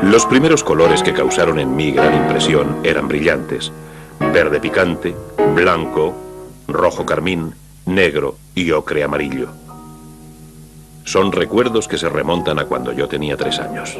Los primeros colores que causaron en mí gran impresión eran brillantes: verde picante, blanco, rojo carmín, negro y ocre amarillo. Son recuerdos que se remontan a cuando yo tenía 3 años.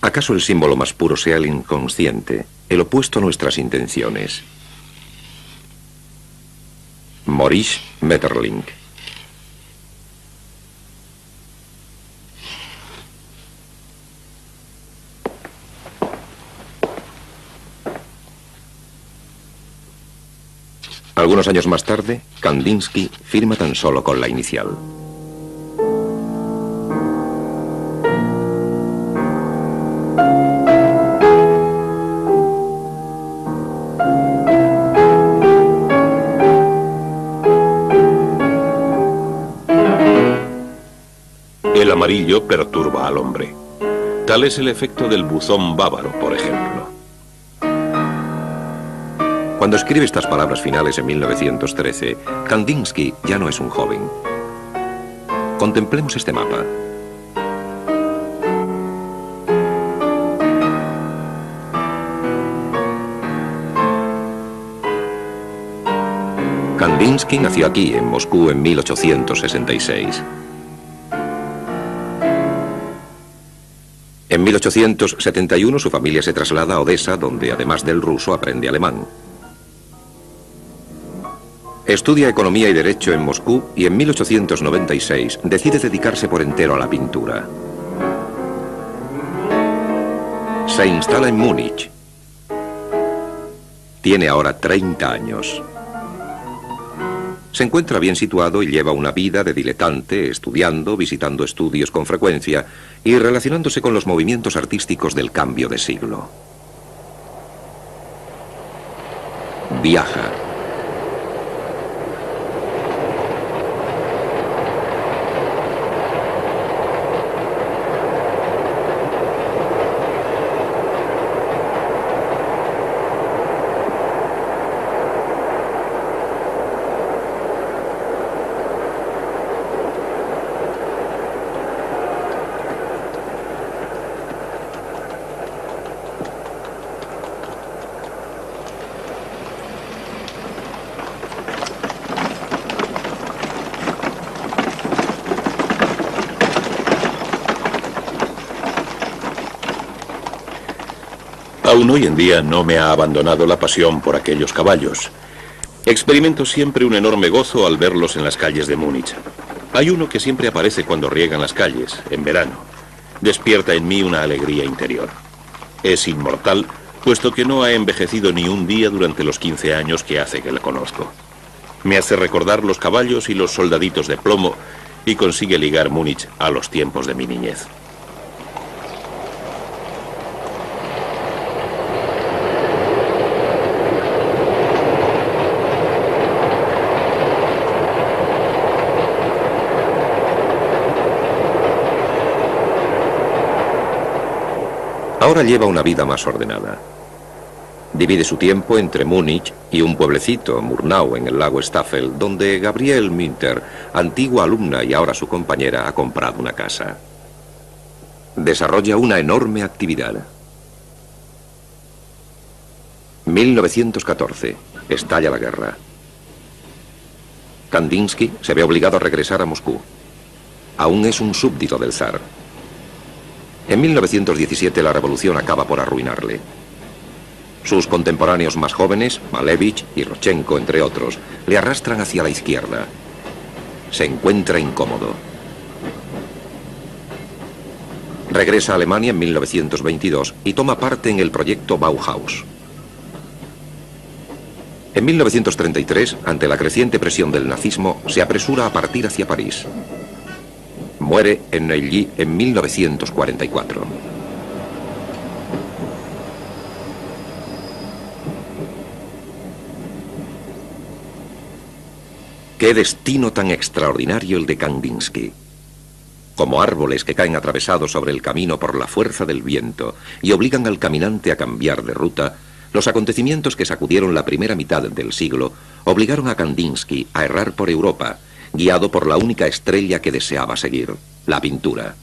¿Acaso el símbolo más puro sea el inconsciente, el opuesto a nuestras intenciones? Maurice Maeterlinck. Algunos años más tarde, Kandinsky firma tan solo con la inicial. El amarillo perturba al hombre. Tal es el efecto del buzón bávaro, por ejemplo. Cuando escribe estas palabras finales en 1913, Kandinsky ya no es un joven. Contemplemos este mapa. Kandinsky nació aquí, en Moscú, en 1866. En 1871 su familia se traslada a Odessa, donde además del ruso aprende alemán. Estudia Economía y Derecho en Moscú y en 1896 decide dedicarse por entero a la pintura. Se instala en Múnich. Tiene ahora 30 años. Se encuentra bien situado y lleva una vida de diletante, estudiando, visitando estudios con frecuencia y relacionándose con los movimientos artísticos del cambio de siglo. Viaja. Aún hoy en día no me ha abandonado la pasión por aquellos caballos. Experimento siempre un enorme gozo al verlos en las calles de Múnich. Hay uno que siempre aparece cuando riegan las calles, en verano. Despierta en mí una alegría interior. Es inmortal, puesto que no ha envejecido ni un día durante los 15 años que hace que la conozco. Me hace recordar los caballos y los soldaditos de plomo y consigue ligar Múnich a los tiempos de mi niñez. Ahora lleva una vida más ordenada. Divide su tiempo entre Múnich y un pueblecito, Murnau, en el lago Staffel, donde Gabrielle Münter, antigua alumna y ahora su compañera, ha comprado una casa. Desarrolla una enorme actividad. 1914. Estalla la guerra. Kandinsky se ve obligado a regresar a Moscú. Aún es un súbdito del zar. En 1917 la revolución acaba por arruinarle. Sus contemporáneos más jóvenes, Malevich y Rodchenko, entre otros, le arrastran hacia la izquierda. Se encuentra incómodo. Regresa a Alemania en 1922 y toma parte en el proyecto Bauhaus. En 1933, ante la creciente presión del nazismo, se apresura a partir hacia París. Muere en Neuilly en 1944. Qué destino tan extraordinario el de Kandinsky. Como árboles que caen atravesados sobre el camino por la fuerza del viento y obligan al caminante a cambiar de ruta, los acontecimientos que sacudieron la primera mitad del siglo obligaron a Kandinsky a errar por Europa, guiado por la única estrella que deseaba seguir, la pintura.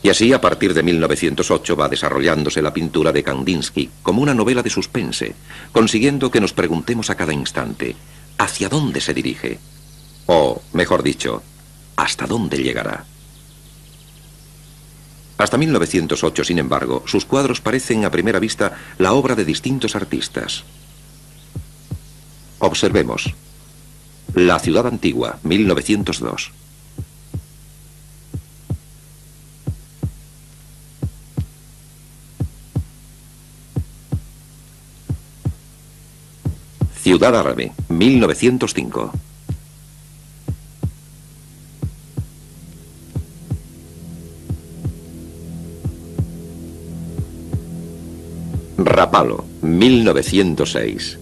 Y así, a partir de 1908, va desarrollándose la pintura de Kandinsky como una novela de suspense, consiguiendo que nos preguntemos a cada instante, ¿hacia dónde se dirige? O, mejor dicho, ¿hasta dónde llegará? Hasta 1908, sin embargo, sus cuadros parecen a primera vista la obra de distintos artistas. Observemos. La ciudad antigua, 1902. Ciudad árabe, 1905. Rapallo, 1906.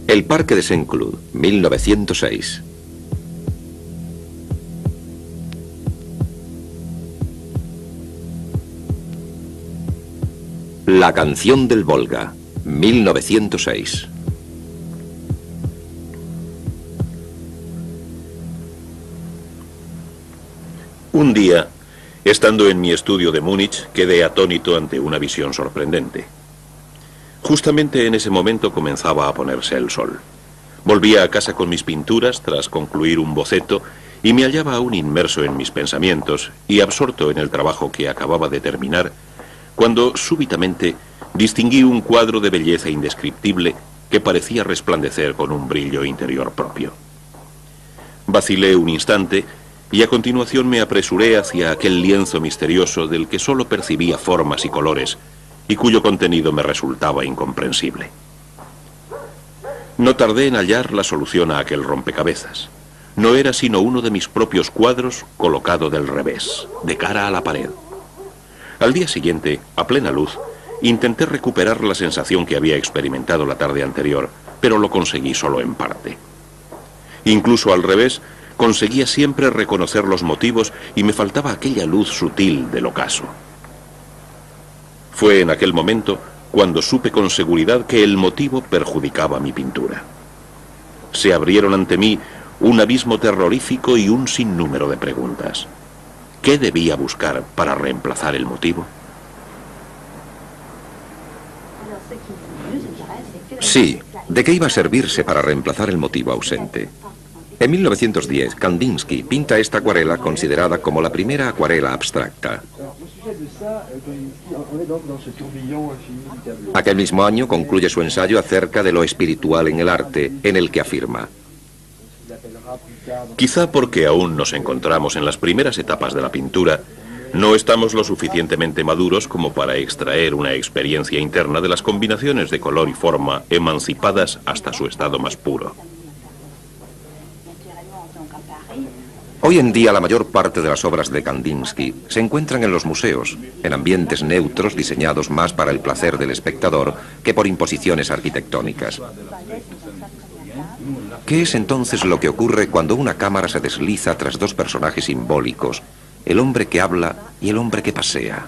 El Parque de Saint-Cloud, 1906. La canción del Volga, 1906. Un día, estando en mi estudio de Múnich, quedé atónito ante una visión sorprendente. Justamente en ese momento comenzaba a ponerse el sol. Volvía a casa con mis pinturas tras concluir un boceto y me hallaba aún inmerso en mis pensamientos y absorto en el trabajo que acababa de terminar, cuando súbitamente distinguí un cuadro de belleza indescriptible que parecía resplandecer con un brillo interior propio. Vacilé un instante y a continuación me apresuré hacia aquel lienzo misterioso del que solo percibía formas y colores y cuyo contenido me resultaba incomprensible. No tardé en hallar la solución a aquel rompecabezas. No era sino uno de mis propios cuadros colocado del revés, de cara a la pared. Al día siguiente, a plena luz, intenté recuperar la sensación que había experimentado la tarde anterior, pero lo conseguí solo en parte. Incluso al revés, conseguía siempre reconocer los motivos y me faltaba aquella luz sutil del ocaso. Fue en aquel momento cuando supe con seguridad que el motivo perjudicaba mi pintura. Se abrieron ante mí un abismo terrorífico y un sinnúmero de preguntas. ¿Qué debía buscar para reemplazar el motivo? Sí, ¿de qué iba a servirse para reemplazar el motivo ausente? En 1910, Kandinsky pinta esta acuarela considerada como la primera acuarela abstracta. Aquel mismo año concluye su ensayo acerca de lo espiritual en el arte, en el que afirma: Quizá porque aún nos encontramos en las primeras etapas de la pintura, no estamos lo suficientemente maduros como para extraer una experiencia interna de las combinaciones de color y forma emancipadas hasta su estado más puro. Hoy en día la mayor parte de las obras de Kandinsky se encuentran en los museos, en ambientes neutros diseñados más para el placer del espectador que por imposiciones arquitectónicas. ¿Qué es entonces lo que ocurre cuando una cámara se desliza tras dos personajes simbólicos, el hombre que habla y el hombre que pasea?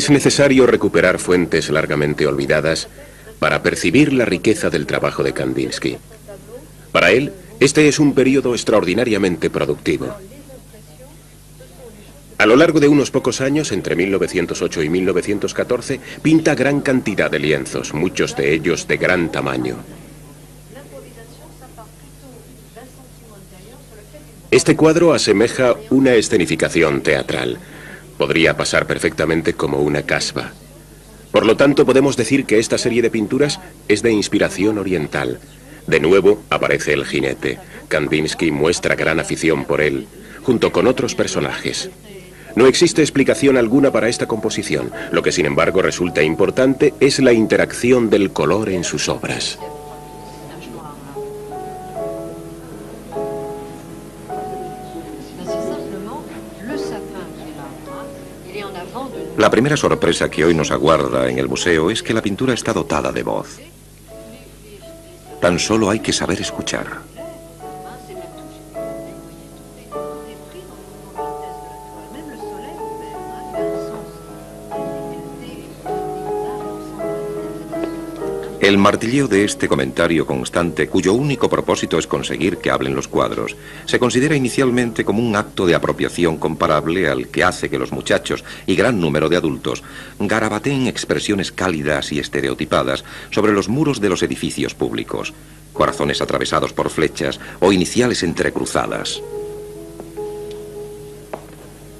Es necesario recuperar fuentes largamente olvidadas para percibir la riqueza del trabajo de Kandinsky. Para él, este es un periodo extraordinariamente productivo. A lo largo de unos pocos años, entre 1908 y 1914, pinta gran cantidad de lienzos, muchos de ellos de gran tamaño. Este cuadro asemeja una escenificación teatral. Podría pasar perfectamente como una casba. Por lo tanto, podemos decir que esta serie de pinturas es de inspiración oriental. De nuevo aparece el jinete. Kandinsky muestra gran afición por él, junto con otros personajes. No existe explicación alguna para esta composición. Lo que sin embargo resulta importante es la interacción del color en sus obras. La primera sorpresa que hoy nos aguarda en el museo es que la pintura está dotada de voz. Tan solo hay que saber escuchar. El martilleo de este comentario constante, cuyo único propósito es conseguir que hablen los cuadros, se considera inicialmente como un acto de apropiación comparable al que hace que los muchachos y gran número de adultos garabateen expresiones cálidas y estereotipadas sobre los muros de los edificios públicos, corazones atravesados por flechas o iniciales entrecruzadas.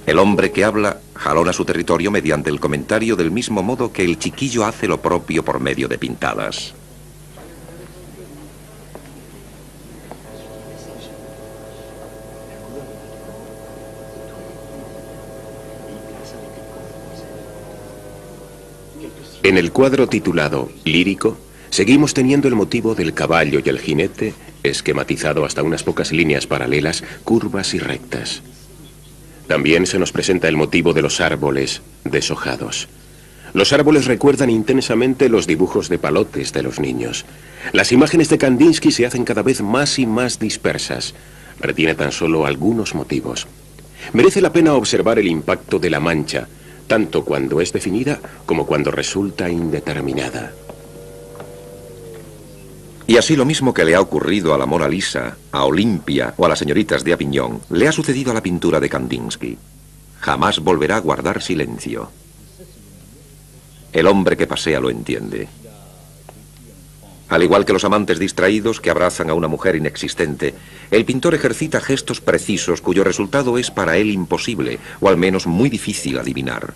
El hombre que habla jalona su territorio mediante el comentario del mismo modo que el chiquillo hace lo propio por medio de pintadas. En el cuadro titulado Lírico, seguimos teniendo el motivo del caballo y el jinete, esquematizado hasta unas pocas líneas paralelas, curvas y rectas. También se nos presenta el motivo de los árboles deshojados. Los árboles recuerdan intensamente los dibujos de palotes de los niños. Las imágenes de Kandinsky se hacen cada vez más y más dispersas. Retiene tan solo algunos motivos. Merece la pena observar el impacto de la mancha, tanto cuando es definida como cuando resulta indeterminada. Y así lo mismo que le ha ocurrido a la Mona Lisa, a Olimpia o a las señoritas de Aviñón, le ha sucedido a la pintura de Kandinsky. Jamás volverá a guardar silencio. El hombre que pasea lo entiende. Al igual que los amantes distraídos que abrazan a una mujer inexistente, el pintor ejercita gestos precisos cuyo resultado es para él imposible, o al menos muy difícil adivinar.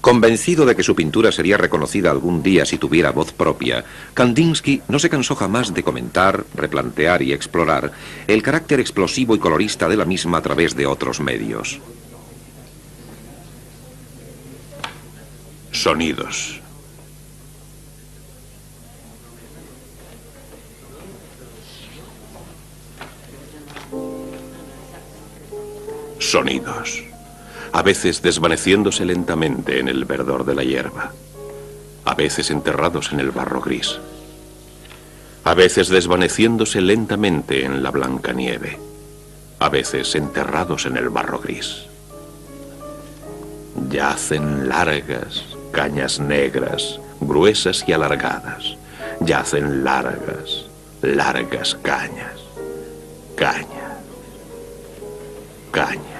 Convencido de que su pintura sería reconocida algún día si tuviera voz propia, Kandinsky no se cansó jamás de comentar, replantear y explorar el carácter explosivo y colorista de la misma a través de otros medios. Sonidos. Sonidos. A veces desvaneciéndose lentamente en el verdor de la hierba, a veces enterrados en el barro gris, a veces desvaneciéndose lentamente en la blanca nieve, a veces enterrados en el barro gris. Yacen largas cañas negras, gruesas y alargadas, yacen largas, largas cañas, cañas, cañas.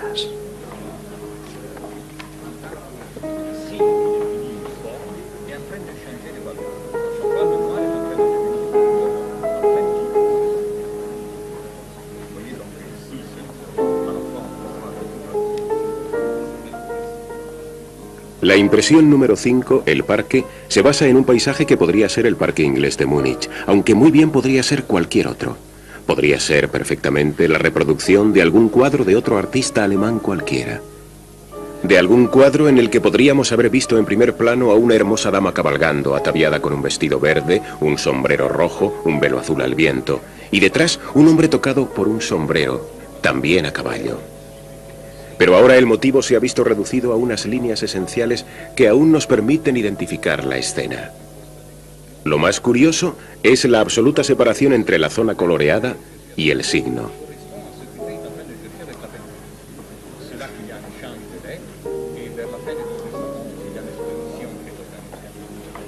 La impresión número 5, el parque, se basa en un paisaje que podría ser el parque inglés de Múnich, aunque muy bien podría ser cualquier otro. Podría ser perfectamente la reproducción de algún cuadro de otro artista alemán cualquiera. De algún cuadro en el que podríamos haber visto en primer plano a una hermosa dama cabalgando, ataviada con un vestido verde, un sombrero rojo, un velo azul al viento, y detrás un hombre tocado por un sombrero, también a caballo. Pero ahora el motivo se ha visto reducido a unas líneas esenciales que aún nos permiten identificar la escena. Lo más curioso es la absoluta separación entre la zona coloreada y el signo.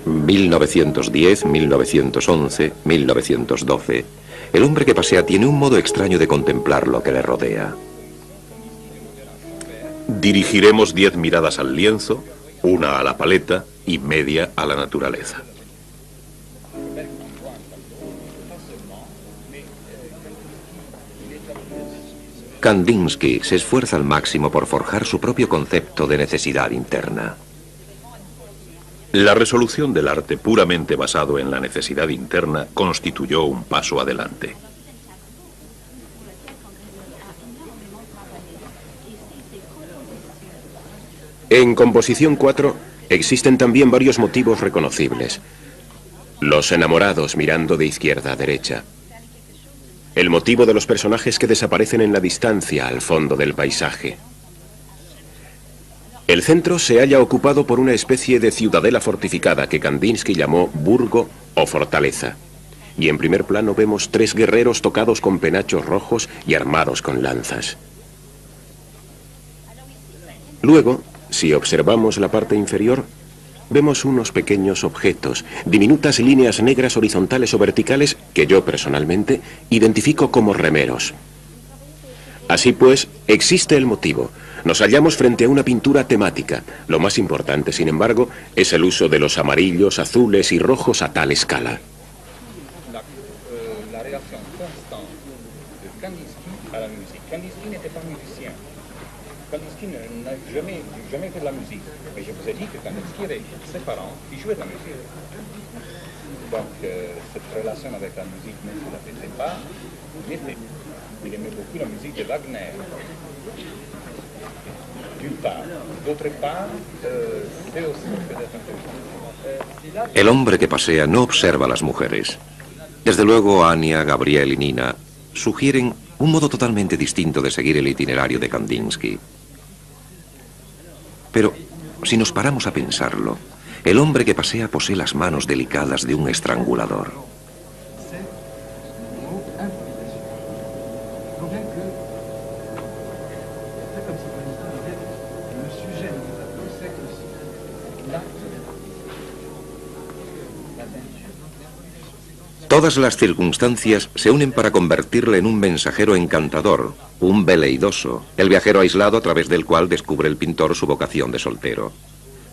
1910, 1911, 1912. El hombre que pasea tiene un modo extraño de contemplar lo que le rodea. Dirigiremos 10 miradas al lienzo, una a la paleta y media a la naturaleza. Kandinsky se esfuerza al máximo por forjar su propio concepto de necesidad interna. La resolución del arte puramente basado en la necesidad interna constituyó un paso adelante. En composición 4 existen también varios motivos reconocibles. Los enamorados mirando de izquierda a derecha. El motivo de los personajes que desaparecen en la distancia al fondo del paisaje. El centro se halla ocupado por una especie de ciudadela fortificada que Kandinsky llamó burgo o fortaleza. Y en primer plano vemos 3 guerreros tocados con penachos rojos y armados con lanzas. Luego, si observamos la parte inferior, vemos unos pequeños objetos, diminutas líneas negras horizontales o verticales que yo personalmente identifico como remeros. Así pues, existe el motivo. Nos hallamos frente a una pintura temática. Lo más importante, sin embargo, es el uso de los amarillos, azules y rojos a tal escala. La relación constante de Kandinsky a la musique. Kandinsky n'était pas musicien. Kandinsky n'a jamais fait de la musique. Mais je vous ai dit que Kandinsky avait ses parents qui jouaient de la musique. Donc cette relation avec la musique, même s'il ne la faisait pas, il était. Il aimait beaucoup la musique de Wagner. D'une part. D'autre part, c'est aussi peut-être un peu... El hombre que pasea no observa a las mujeres. Desde luego, Anya, Gabriel y Nina sugieren un modo totalmente distinto de seguir el itinerario de Kandinsky. Pero, si nos paramos a pensarlo, el hombre que pasea posee las manos delicadas de un estrangulador. Todas las circunstancias se unen para convertirle en un mensajero encantador, un veleidoso, el viajero aislado a través del cual descubre el pintor su vocación de soltero.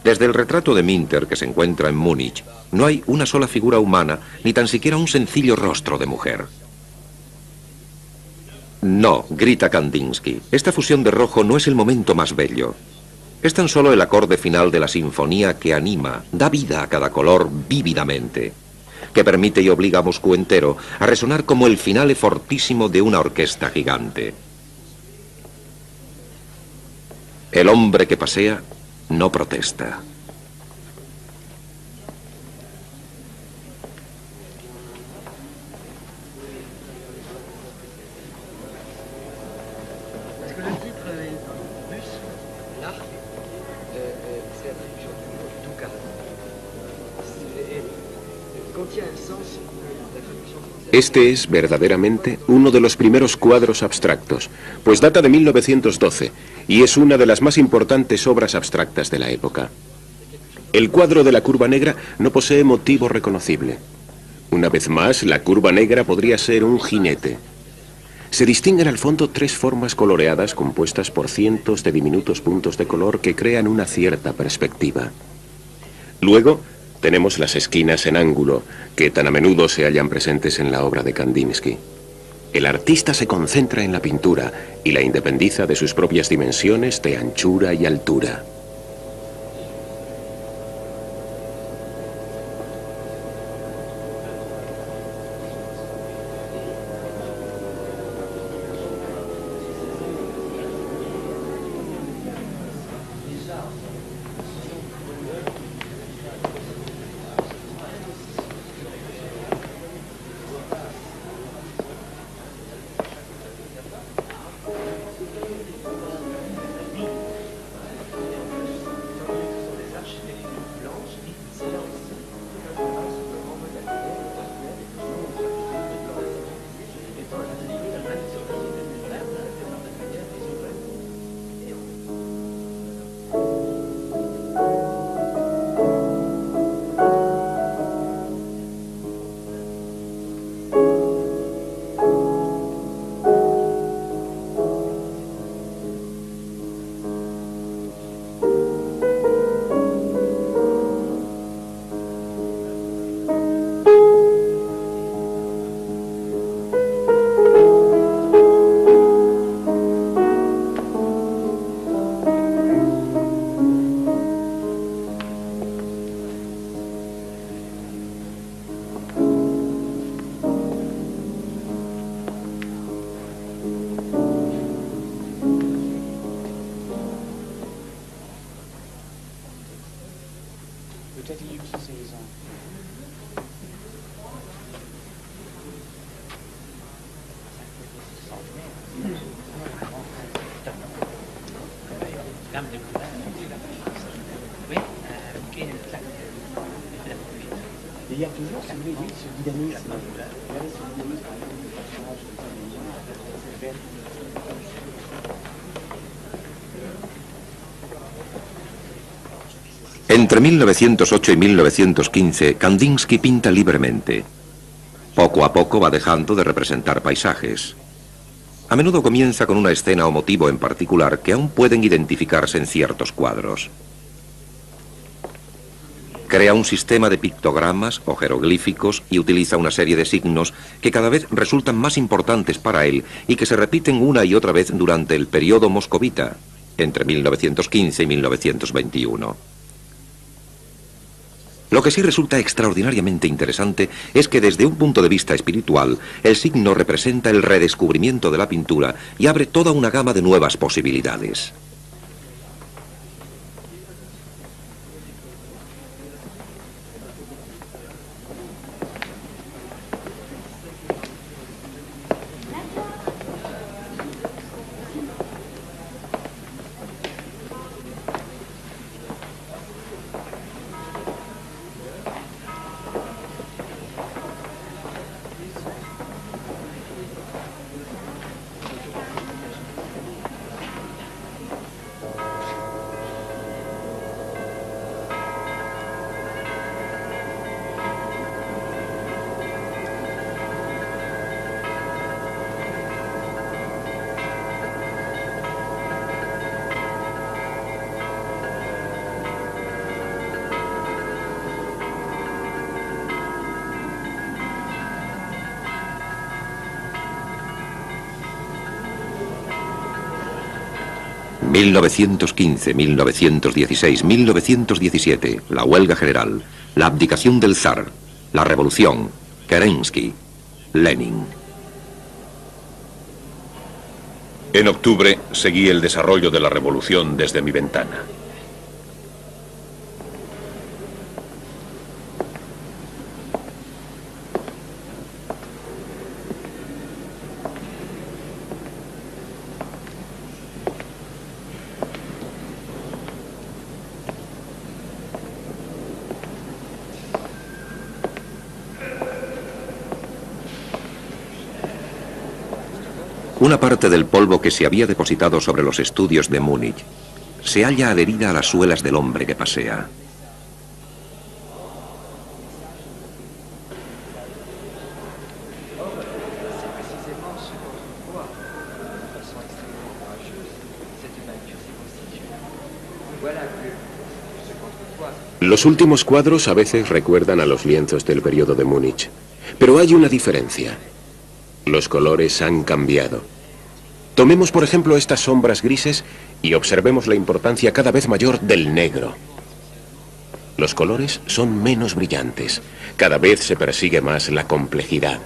Desde el retrato de Minter que se encuentra en Múnich, no hay una sola figura humana, ni tan siquiera un sencillo rostro de mujer. No, grita Kandinsky, esta fusión de rojo no es el momento más bello. Es tan solo el acorde final de la sinfonía que anima, da vida a cada color vívidamente, que permite y obliga a Moscú entero a resonar como el finale fortísimo de una orquesta gigante. El hombre que pasea no protesta. Este es verdaderamente uno de los primeros cuadros abstractos, pues data de 1912 y es una de las más importantes obras abstractas de la época. El cuadro de la curva negra no posee motivo reconocible. Una vez más, la curva negra podría ser un jinete. Se distinguen al fondo 3 formas coloreadas compuestas por cientos de diminutos puntos de color que crean una cierta perspectiva. Luego, tenemos las esquinas en ángulo, que tan a menudo se hallan presentes en la obra de Kandinsky. El artista se concentra en la pintura y la independiza de sus propias dimensiones de anchura y altura. peut-être y utiliser les ans. Il y a toujours ce dynamisme. Entre 1908 y 1915, Kandinsky pinta libremente. Poco a poco va dejando de representar paisajes. A menudo comienza con una escena o motivo en particular que aún pueden identificarse en ciertos cuadros. Crea un sistema de pictogramas o jeroglíficos y utiliza una serie de signos que cada vez resultan más importantes para él y que se repiten una y otra vez durante el periodo moscovita, entre 1915 y 1921. Lo que sí resulta extraordinariamente interesante es que desde un punto de vista espiritual, el signo representa el redescubrimiento de la pintura y abre toda una gama de nuevas posibilidades. ...1915, 1916, 1917... la huelga general... la abdicación del zar... la revolución... Kerensky... Lenin. En octubre seguí el desarrollo de la revolución desde mi ventana. Una parte del polvo que se había depositado sobre los estudios de Múnich se halla adherida a las suelas del hombre que pasea. Los últimos cuadros a veces recuerdan a los lienzos del periodo de Múnich, pero hay una diferencia. Los colores han cambiado. Tomemos, por ejemplo, estas sombras grises y observemos la importancia cada vez mayor del negro. Los colores son menos brillantes. Cada vez se persigue más la complejidad.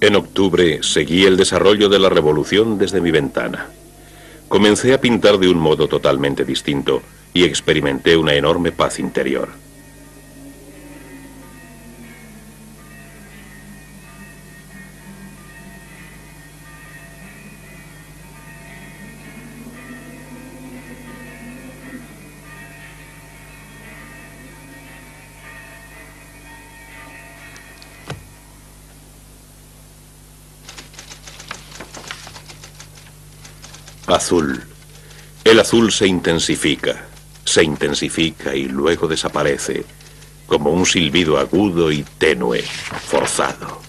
En octubre seguí el desarrollo de la revolución desde mi ventana. Comencé a pintar de un modo totalmente distinto y experimenté una enorme paz interior. Azul. El azul se intensifica y luego desaparece, como un silbido agudo y tenue, forzado.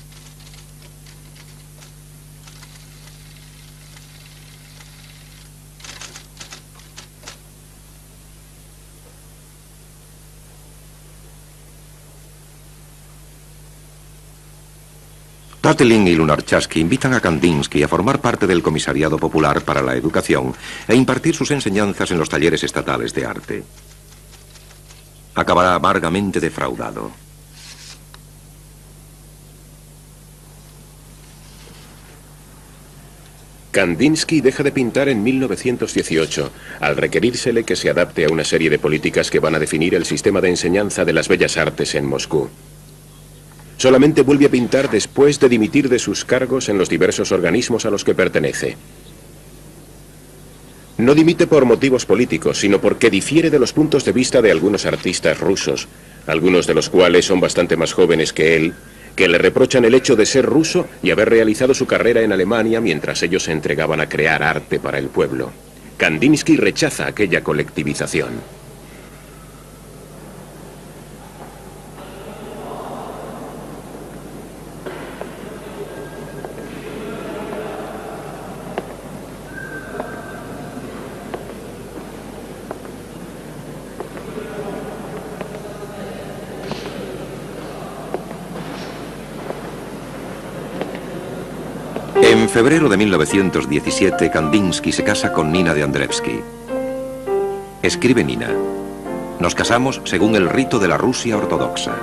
Tatlin y Lunarchaski invitan a Kandinsky a formar parte del Comisariado Popular para la Educación e impartir sus enseñanzas en los talleres estatales de arte. Acabará amargamente defraudado. Kandinsky deja de pintar en 1918, al requerírsele que se adapte a una serie de políticas que van a definir el sistema de enseñanza de las bellas artes en Moscú. Solamente vuelve a pintar después de dimitir de sus cargos en los diversos organismos a los que pertenece. No dimite por motivos políticos, sino porque difiere de los puntos de vista de algunos artistas rusos, algunos de los cuales son bastante más jóvenes que él, que le reprochan el hecho de ser ruso y haber realizado su carrera en Alemania mientras ellos se entregaban a crear arte para el pueblo. Kandinsky rechaza aquella colectivización. En febrero de 1917, Kandinsky se casa con Nina de Andreevsky. Escribe Nina: nos casamos según el rito de la Rusia ortodoxa.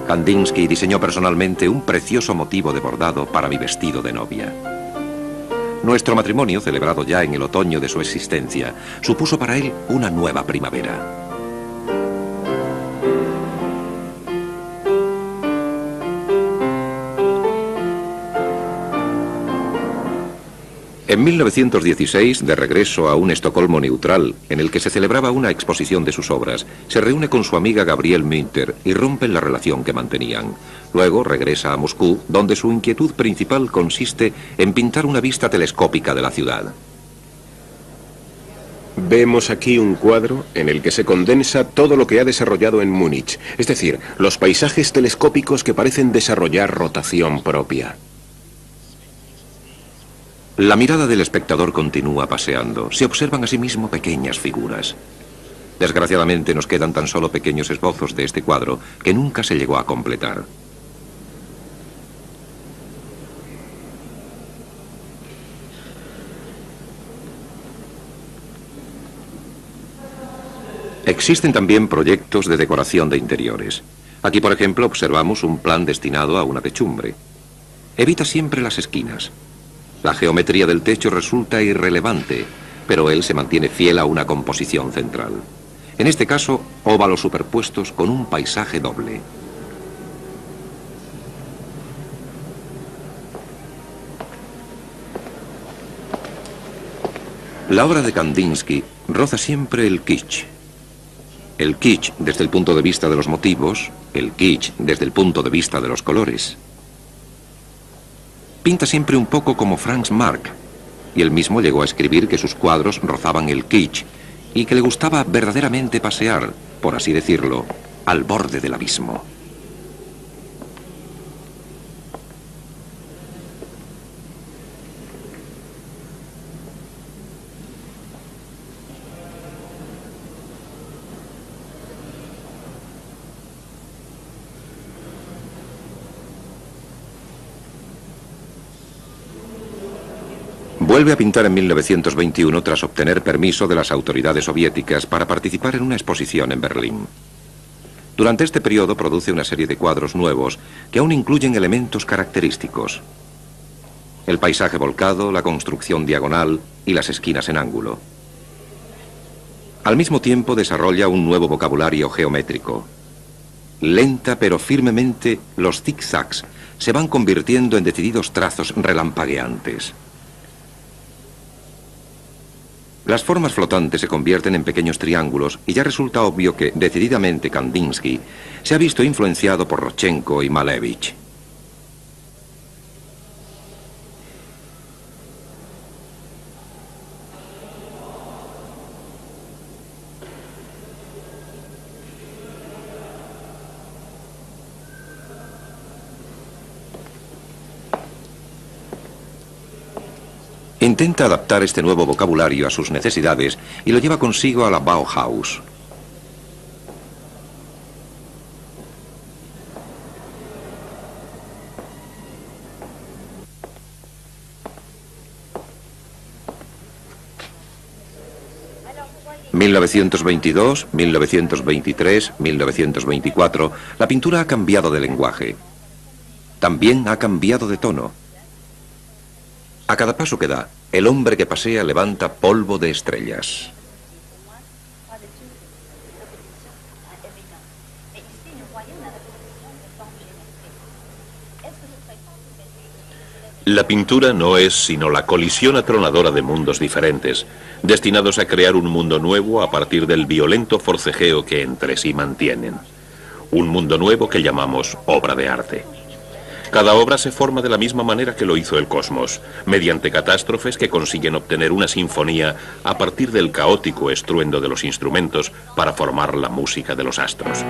Kandinsky diseñó personalmente un precioso motivo de bordado para mi vestido de novia. Nuestro matrimonio, celebrado ya en el otoño de su existencia, supuso para él una nueva primavera. En 1916, de regreso a un Estocolmo neutral, en el que se celebraba una exposición de sus obras, se reúne con su amiga Gabrielle Münter y rompen la relación que mantenían. Luego regresa a Moscú, donde su inquietud principal consiste en pintar una vista telescópica de la ciudad. Vemos aquí un cuadro en el que se condensa todo lo que ha desarrollado en Múnich, es decir, los paisajes telescópicos que parecen desarrollar rotación propia. La mirada del espectador continúa paseando. Se observan asimismo pequeñas figuras. Desgraciadamente nos quedan tan solo pequeños esbozos de este cuadro que nunca se llegó a completar. Existen también proyectos de decoración de interiores. Aquí, por ejemplo, observamos un plan destinado a una techumbre. Evita siempre las esquinas. La geometría del techo resulta irrelevante, pero él se mantiene fiel a una composición central. En este caso, óvalos superpuestos con un paisaje doble. La obra de Kandinsky roza siempre el kitsch. El kitsch desde el punto de vista de los motivos, el kitsch desde el punto de vista de los colores. Pinta siempre un poco como Franz Marc, y él mismo llegó a escribir que sus cuadros rozaban el kitsch y que le gustaba verdaderamente pasear, por así decirlo, al borde del abismo. Vuelve a pintar en 1921 tras obtener permiso de las autoridades soviéticas para participar en una exposición en Berlín. Durante este periodo produce una serie de cuadros nuevos que aún incluyen elementos característicos. El paisaje volcado, la construcción diagonal y las esquinas en ángulo. Al mismo tiempo desarrolla un nuevo vocabulario geométrico. Lenta pero firmemente, los zigzags se van convirtiendo en decididos trazos relampagueantes. Las formas flotantes se convierten en pequeños triángulos y ya resulta obvio que, decididamente, Kandinsky se ha visto influenciado por Rodchenko y Malevich. Intenta adaptar este nuevo vocabulario a sus necesidades y lo lleva consigo a la Bauhaus. ...1922, 1923, 1924... la pintura ha cambiado de lenguaje. También ha cambiado de tono. A cada paso que da, el hombre que pasea levanta polvo de estrellas. La pintura no es sino la colisión atronadora de mundos diferentes, destinados a crear un mundo nuevo a partir del violento forcejeo que entre sí mantienen. Un mundo nuevo que llamamos obra de arte. Cada obra se forma de la misma manera que lo hizo el cosmos, mediante catástrofes que consiguen obtener una sinfonía a partir del caótico estruendo de los instrumentos para formar la música de los astros.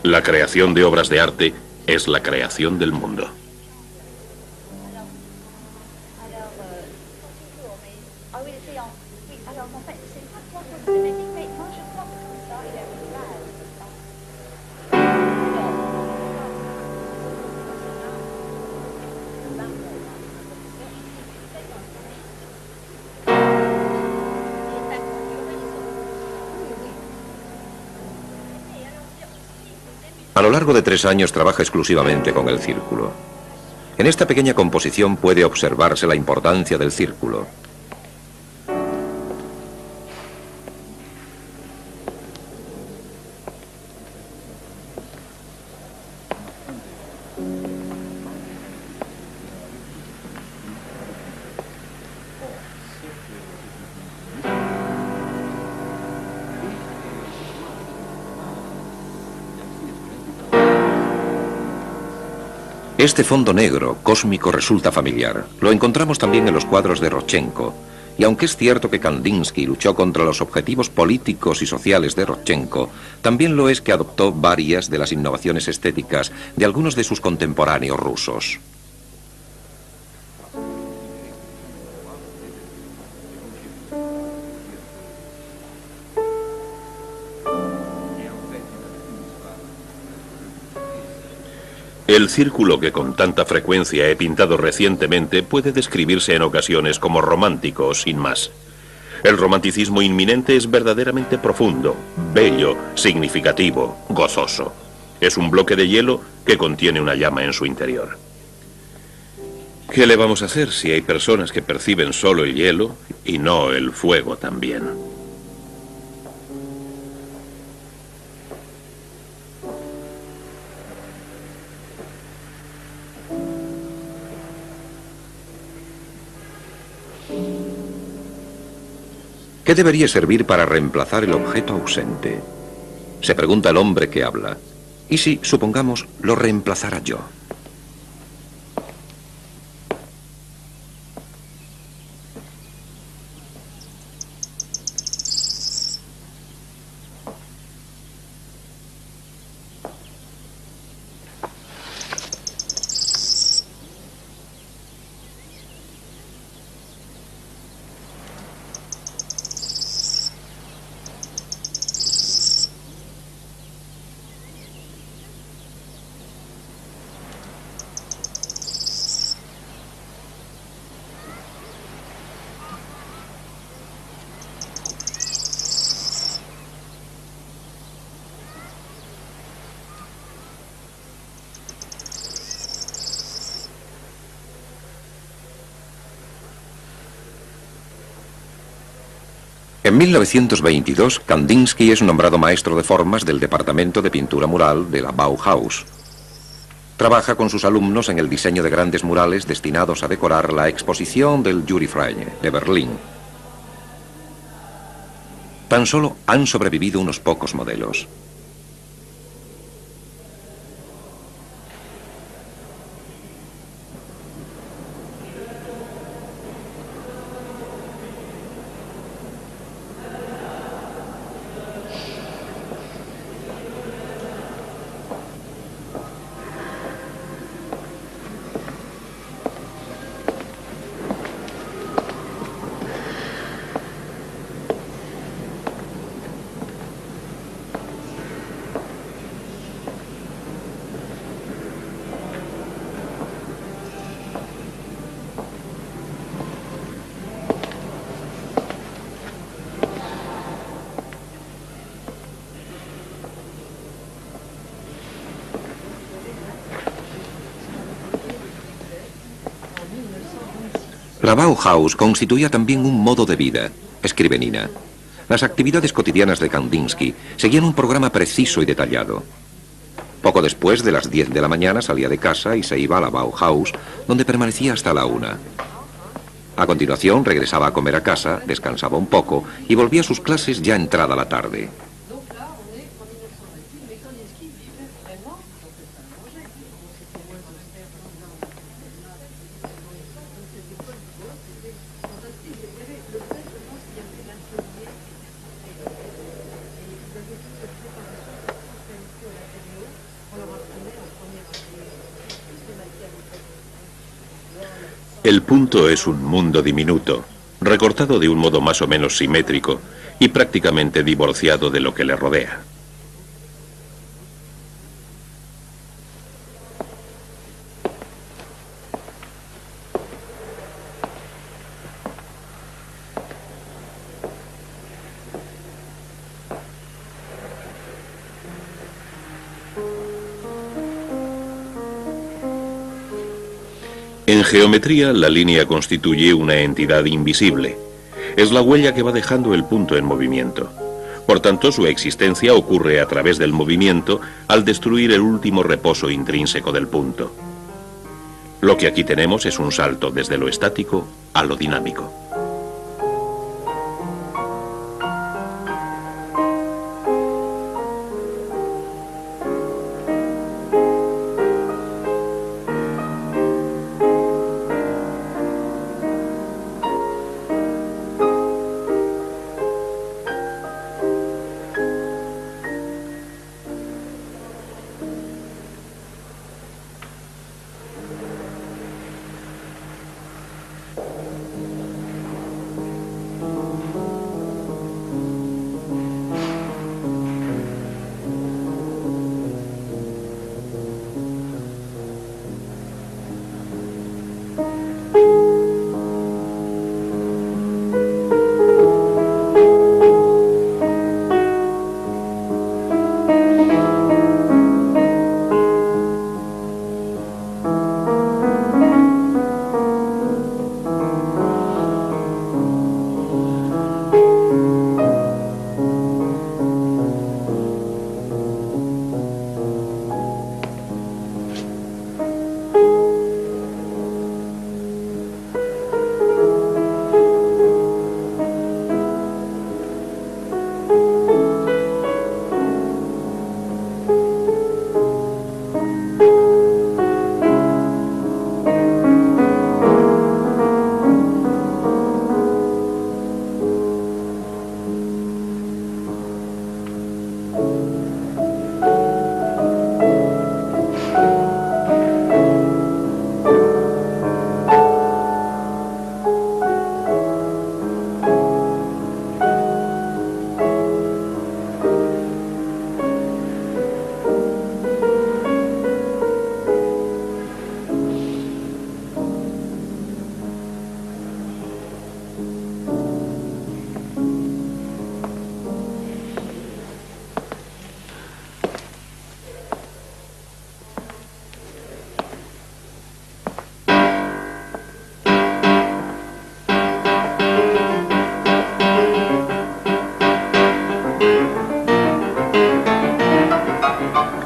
La creación de obras de arte es la creación del mundo. A lo largo de 3 años trabaja exclusivamente con el círculo. En esta pequeña composición puede observarse la importancia del círculo. Este fondo negro, cósmico, resulta familiar. Lo encontramos también en los cuadros de Rodchenko. Y aunque es cierto que Kandinsky luchó contra los objetivos políticos y sociales de Rodchenko, también lo es que adoptó varias de las innovaciones estéticas de algunos de sus contemporáneos rusos. El círculo que con tanta frecuencia he pintado recientemente puede describirse en ocasiones como romántico, sin más. El romanticismo inminente es verdaderamente profundo, bello, significativo, gozoso. Es un bloque de hielo que contiene una llama en su interior. ¿Qué le vamos a hacer si hay personas que perciben solo el hielo y no el fuego también? ¿Qué debería servir para reemplazar el objeto ausente? Se pregunta el hombre que habla. ¿Y si, supongamos, lo reemplazara yo? En 1922, Kandinsky es nombrado maestro de formas del Departamento de Pintura Mural de la Bauhaus. Trabaja con sus alumnos en el diseño de grandes murales destinados a decorar la exposición del Jury-Freie de Berlín. Tan solo han sobrevivido unos pocos modelos. La Bauhaus constituía también un modo de vida, escribe Nina. Las actividades cotidianas de Kandinsky seguían un programa preciso y detallado. Poco después de las 10 de la mañana salía de casa y se iba a la Bauhaus, donde permanecía hasta la 1. A continuación regresaba a comer a casa, descansaba un poco y volvía a sus clases ya entrada la tarde. El punto es un mundo diminuto, recortado de un modo más o menos simétrico y prácticamente divorciado de lo que le rodea. En geometría, la línea constituye una entidad invisible. Es la huella que va dejando el punto en movimiento. Por tanto, su existencia ocurre a través del movimiento al destruir el último reposo intrínseco del punto. Lo que aquí tenemos es un salto desde lo estático a lo dinámico.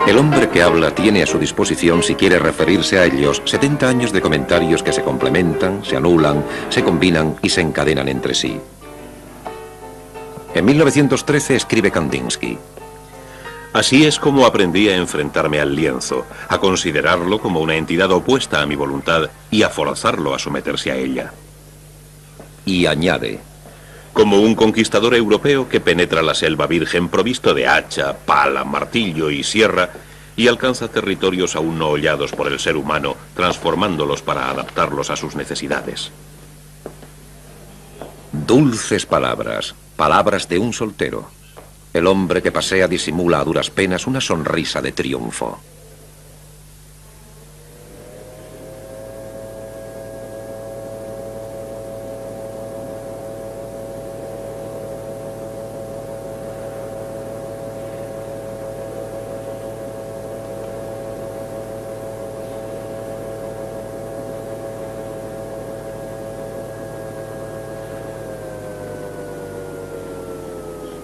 El hombre que habla tiene a su disposición, si quiere referirse a ellos, 70 años de comentarios que se complementan, se anulan, se combinan y se encadenan entre sí. En 1913 escribe Kandinsky: Así es como aprendí a enfrentarme al lienzo, a considerarlo como una entidad opuesta a mi voluntad y a forzarlo a someterse a ella. Y añade: Como un conquistador europeo que penetra la selva virgen provisto de hacha, pala, martillo y sierra y alcanza territorios aún no hollados por el ser humano, transformándolos para adaptarlos a sus necesidades. Dulces palabras, palabras de un soltero. El hombre que pasea disimula a duras penas una sonrisa de triunfo.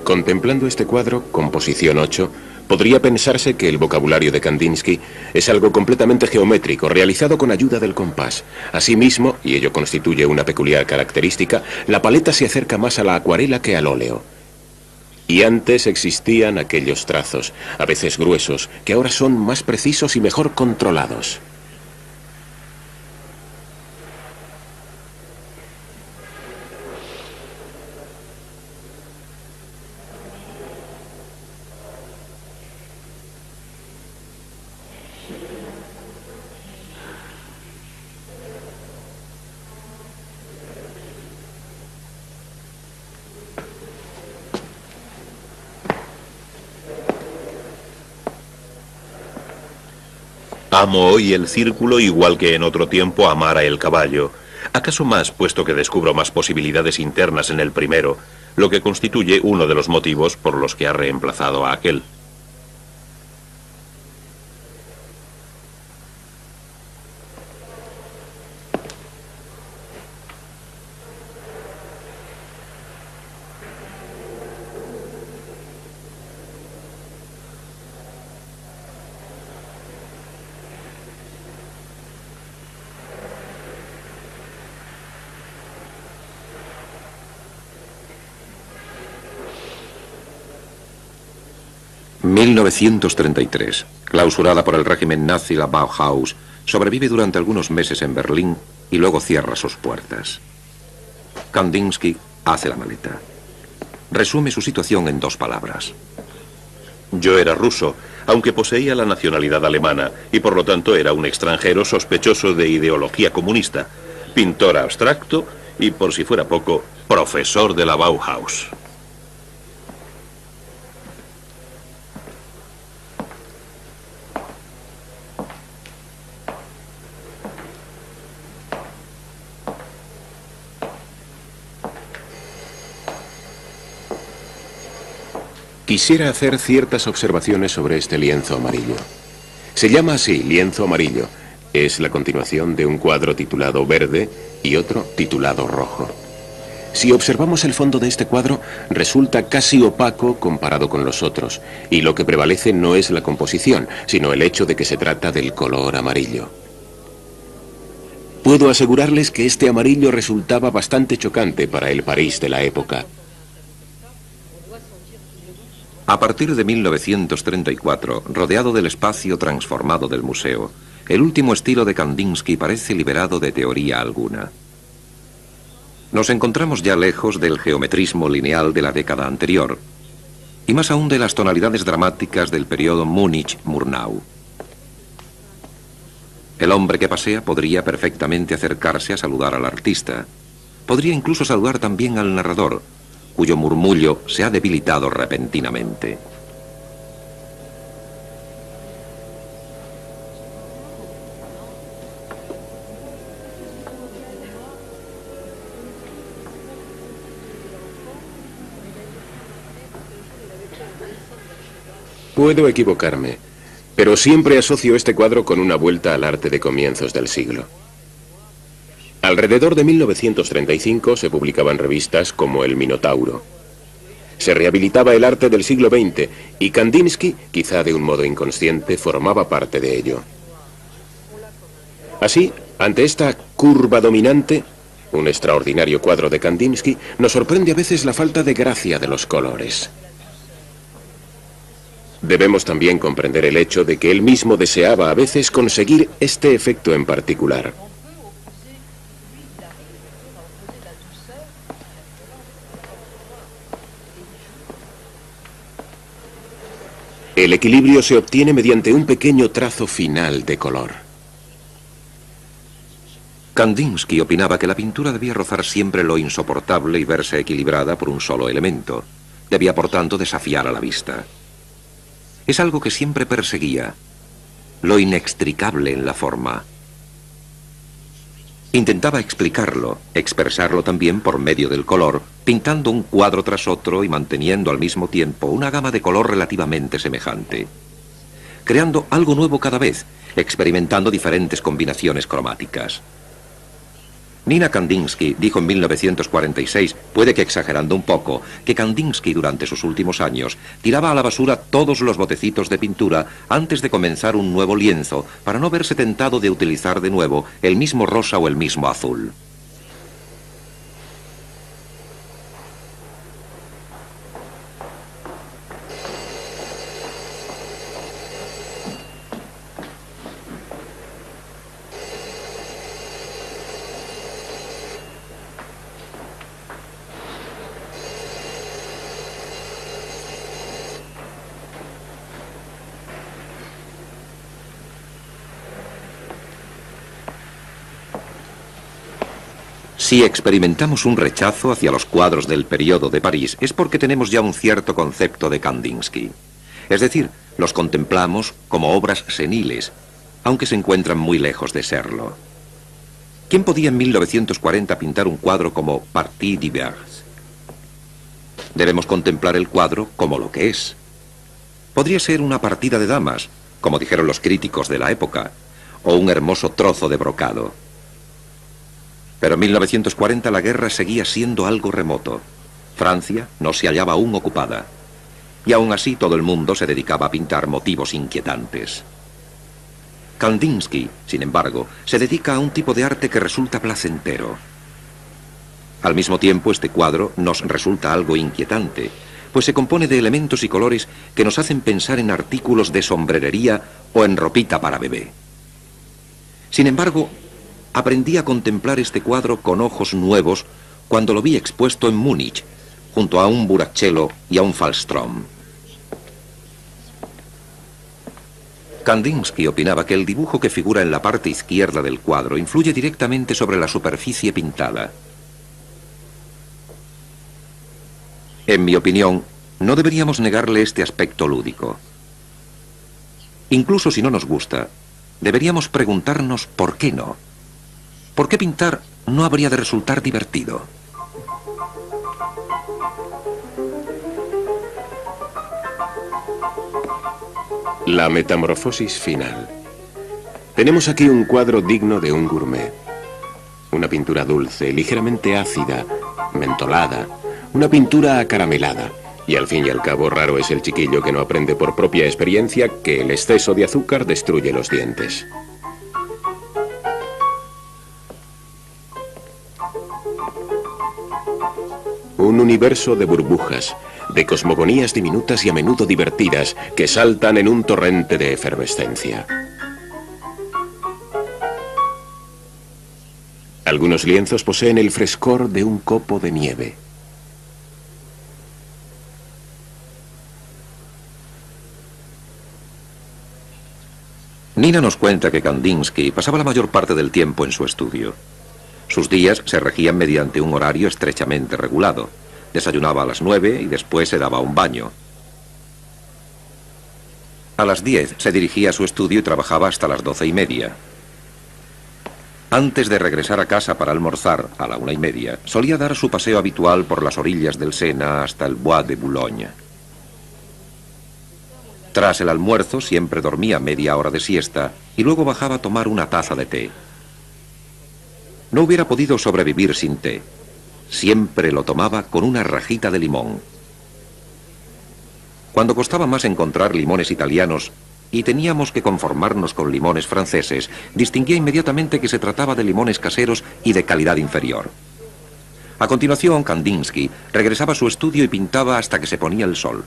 Contemplando este cuadro, composición 8, podría pensarse que el vocabulario de Kandinsky es algo completamente geométrico, realizado con ayuda del compás. Asimismo, y ello constituye una peculiar característica, la paleta se acerca más a la acuarela que al óleo. Y antes existían aquellos trazos, a veces gruesos, que ahora son más precisos y mejor controlados. Amo hoy el círculo igual que en otro tiempo amara el caballo. ¿Acaso más, puesto que descubro más posibilidades internas en el primero, lo que constituye uno de los motivos por los que ha reemplazado a aquel? ...1933... clausurada por el régimen nazi, la Bauhaus sobrevive durante algunos meses en Berlín y luego cierra sus puertas. Kandinsky hace la maleta. Resume su situación en 2 palabras. Yo era ruso, aunque poseía la nacionalidad alemana, y por lo tanto era un extranjero sospechoso de ideología comunista, pintor abstracto y, por si fuera poco, profesor de la Bauhaus. Quisiera hacer ciertas observaciones sobre este lienzo amarillo. Se llama así, lienzo amarillo. Es la continuación de un cuadro titulado Verde y otro titulado Rojo. Si observamos el fondo de este cuadro, resulta casi opaco comparado con los otros, y lo que prevalece no es la composición, sino el hecho de que se trata del color amarillo. Puedo asegurarles que este amarillo resultaba bastante chocante para el París de la época. A partir de 1934, rodeado del espacio transformado del museo, el último estilo de Kandinsky parece liberado de teoría alguna. Nos encontramos ya lejos del geometrismo lineal de la década anterior, y más aún de las tonalidades dramáticas del periodo Múnich-Murnau. El hombre que pasea podría perfectamente acercarse a saludar al artista. Podría incluso saludar también al narrador, cuyo murmullo se ha debilitado repentinamente. Puedo equivocarme, pero siempre asocio este cuadro con una vuelta al arte de comienzos del siglo. Alrededor de 1935 se publicaban revistas como El Minotauro. Se rehabilitaba el arte del siglo XX y Kandinsky, quizá de un modo inconsciente, formaba parte de ello. Así, ante esta curva dominante, un extraordinario cuadro de Kandinsky, nos sorprende a veces la falta de gracia de los colores. Debemos también comprender el hecho de que él mismo deseaba a veces conseguir este efecto en particular. El equilibrio se obtiene mediante un pequeño trazo final de color. Kandinsky opinaba que la pintura debía rozar siempre lo insoportable y verse equilibrada por un solo elemento. Debía, por tanto, desafiar a la vista. Es algo que siempre perseguía, lo inextricable en la forma. Intentaba explicarlo, expresarlo también por medio del color, pintando un cuadro tras otro y manteniendo al mismo tiempo una gama de color relativamente semejante. Creando algo nuevo cada vez, experimentando diferentes combinaciones cromáticas. Nina Kandinsky dijo en 1946, puede que exagerando un poco, que Kandinsky durante sus últimos años tiraba a la basura todos los botecitos de pintura antes de comenzar un nuevo lienzo para no verse tentado de utilizar de nuevo el mismo rosa o el mismo azul. Si experimentamos un rechazo hacia los cuadros del periodo de París, es porque tenemos ya un cierto concepto de Kandinsky. Es decir, los contemplamos como obras seniles, aunque se encuentran muy lejos de serlo. ¿Quién podía en 1940 pintar un cuadro como Partie diverse? Debemos contemplar el cuadro como lo que es. Podría ser una partida de damas, como dijeron los críticos de la época, o un hermoso trozo de brocado. Pero en 1940 la guerra seguía siendo algo remoto. Francia no se hallaba aún ocupada. Y aún así todo el mundo se dedicaba a pintar motivos inquietantes. Kandinsky, sin embargo, se dedica a un tipo de arte que resulta placentero. Al mismo tiempo, este cuadro nos resulta algo inquietante, pues se compone de elementos y colores que nos hacen pensar en artículos de sombrerería o en ropita para bebé. Sin embargo, aprendí a contemplar este cuadro con ojos nuevos cuando lo vi expuesto en Múnich, junto a un Burachello y a un Falström. Kandinsky opinaba que el dibujo que figura en la parte izquierda del cuadro influye directamente sobre la superficie pintada. En mi opinión, no deberíamos negarle este aspecto lúdico. Incluso si no nos gusta, deberíamos preguntarnos por qué no. ¿Por qué pintar no habría de resultar divertido? La metamorfosis final. Tenemos aquí un cuadro digno de un gourmet. Una pintura dulce, ligeramente ácida, mentolada, una pintura acaramelada. Y al fin y al cabo, raro es el chiquillo que no aprende por propia experiencia que el exceso de azúcar destruye los dientes. Un universo de burbujas, de cosmogonías diminutas y a menudo divertidas, que saltan en un torrente de efervescencia. Algunos lienzos poseen el frescor de un copo de nieve. Nina nos cuenta que Kandinsky pasaba la mayor parte del tiempo en su estudio. Sus días se regían mediante un horario estrechamente regulado. Desayunaba a las 9 y después se daba un baño. A las 10 se dirigía a su estudio y trabajaba hasta las 12:30. Antes de regresar a casa para almorzar, a la 1:30, solía dar su paseo habitual por las orillas del Sena hasta el Bois de Boulogne. Tras el almuerzo siempre dormía media hora de siesta y luego bajaba a tomar una taza de té. No hubiera podido sobrevivir sin té. Siempre lo tomaba con una rajita de limón. Cuando costaba más encontrar limones italianos y teníamos que conformarnos con limones franceses, distinguía inmediatamente que se trataba de limones caseros y de calidad inferior. A continuación, Kandinsky regresaba a su estudio y pintaba hasta que se ponía el sol.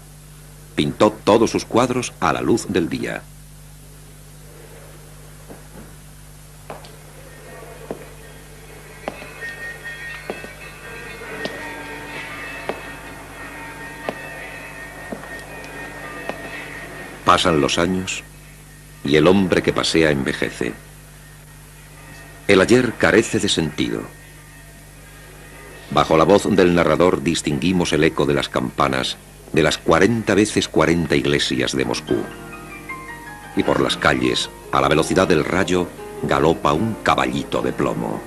Pintó todos sus cuadros a la luz del día. Pasan los años y el hombre que pasea envejece. El ayer carece de sentido. Bajo la voz del narrador distinguimos el eco de las campanas de las 40 veces 40 iglesias de Moscú. Y por las calles, a la velocidad del rayo, galopa un caballito de plomo.